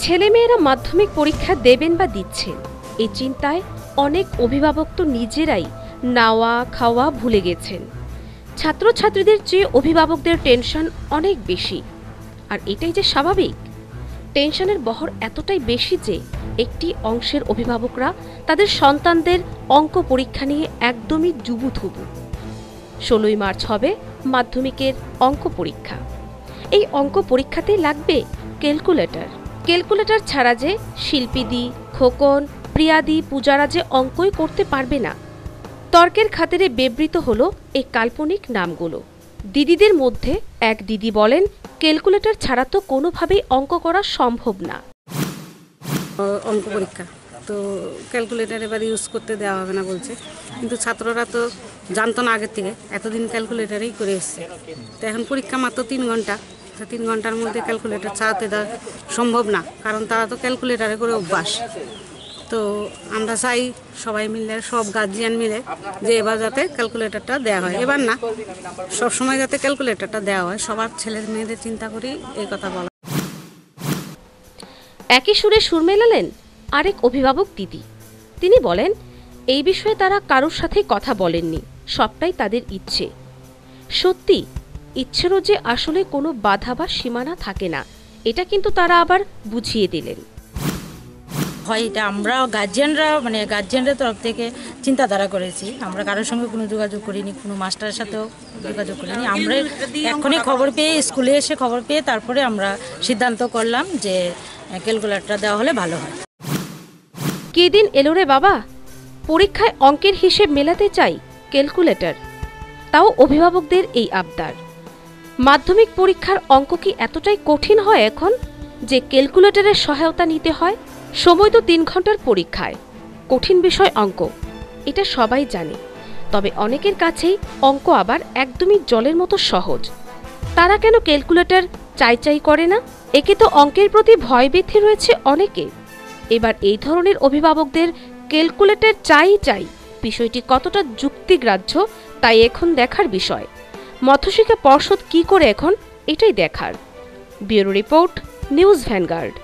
ছেলেমেয়েরা মাধ্যমিক পরীক্ষা দেবেন বা দিচ্ছেন, এই চিন্তায় অনেক অভিভাবক তো নিজেরাই নাওয়া খাওয়া ভুলে গেছেন। ছাত্রছাত্রীদের চেয়ে অভিভাবকদের টেনশন অনেক বেশি। আর এটাই যে স্বাভাবিক। টেনশনের বহর এতটাই বেশি যে একটি অংশের অভিভাবকরা তাদের সন্তানদের অঙ্ক পরীক্ষা নিয়ে একদমই জুবুথুবু। 16ই মার্চ হবে মাধ্যমিকের অঙ্ক পরীক্ষা। এই অঙ্ক পরীক্ষাতেই লাগবে ক্যালকুলেটর। ক্যালকুলেটর ছাড়া যে শিল্পীদি, খোকন, প্রিয়াদি, পূজারা যে অঙ্কই করতে পারবে না। তর্কের খাতিরে বিবৃত হলো এই কাল্পনিক নামগুলো। দিদিদের মধ্যে এক দিদি বলেন, ক্যালকুলেটর ছাড়া তো কোনোভাবেই অঙ্ক করা সম্ভব না। অঙ্ক পরীক্ষা তো ক্যালকুলেটর এবার ইউজ করতে দেওয়া হবে না বলছে, কিন্তু ছাত্ররা তো জানতো না আগের থেকে, এতদিন ক্যালকুলেটারেই করে এসছে। তো এখন পরীক্ষা মাত্র 3 ঘন্টা, 3 ঘন্টার মধ্যে ক্যালকুলেটর চালাতে দেওয়া সম্ভব না, কারণ তারা তো ক্যালকুলেটারে করে অভ্যাস। তো আমরা চাই সবাই মিলে, সব গার্জিয়ান মিলে, যে এবার যাতে ক্যালকুলেটরটা দেওয়া হয়। এবার না, সবসময় যাতে ক্যালকুলেটরটা দেওয়া হয়, সবার ছেলে মেয়েদের চিন্তা করি এই কথা বলা। একই সুরে সুর মেলালেন আরেক অভিভাবক দিদি। তিনি বলেন, এই বিষয়ে তারা কারোর সাথে কথা বলেননি, সবটাই তাদের ইচ্ছে। সত্যি, ইচ্ছেরও যে আসলে কোনো বাধা বা সীমানা থাকে না, এটা কিন্তু তারা আবার বুঝিয়ে দিলেন। হয় এটা আমরা গার্জিয়ানদের তরফ থেকে চিন্তাধারা করেছি। আমরা কারোর সঙ্গে কোনো যোগাযোগ করিনি, কোনো মাস্টারের সাথেও যোগাযোগ করিনি। আমরা এখনই খবর পেয়ে, স্কুলে এসে খবর পেয়ে তারপরে আমরা সিদ্ধান্ত করলাম যে ক্যালকুলেটরটা দেওয়া হলে ভালো হয়। কি দিন এলো রে বাবা, পরীক্ষায় অঙ্কের হিসেব মেলাতে চাই ক্যালকুলেটর। তাও অভিভাবকদের এই আবদার। মাধ্যমিক পরীক্ষার অঙ্ক কি এতটাই কঠিন হয় এখন যে ক্যালকুলেটরের সহায়তা নিতে হয়? সময় তো 3 ঘন্টার পরীক্ষায়। কঠিন বিষয় অঙ্ক, এটা সবাই জানে। তবে অনেকের কাছেই অঙ্ক আবার একদমই জলের মতো সহজ। তারা কেন ক্যালকুলেটর চাই করে না? একে তো অঙ্কের প্রতি ভয়ভীতি রয়েছে অনেকের। এবার এই ধরনের অভিভাবকদের ক্যালকুলেটর চাই বিষয়টি কতটা যুক্তিগ্রাহ্য তাই এখন দেখার বিষয়। মধ্যশিক্ষা পর্ষদ কি করে এখন, এটাই দেখার। Bureau report, news vanguard.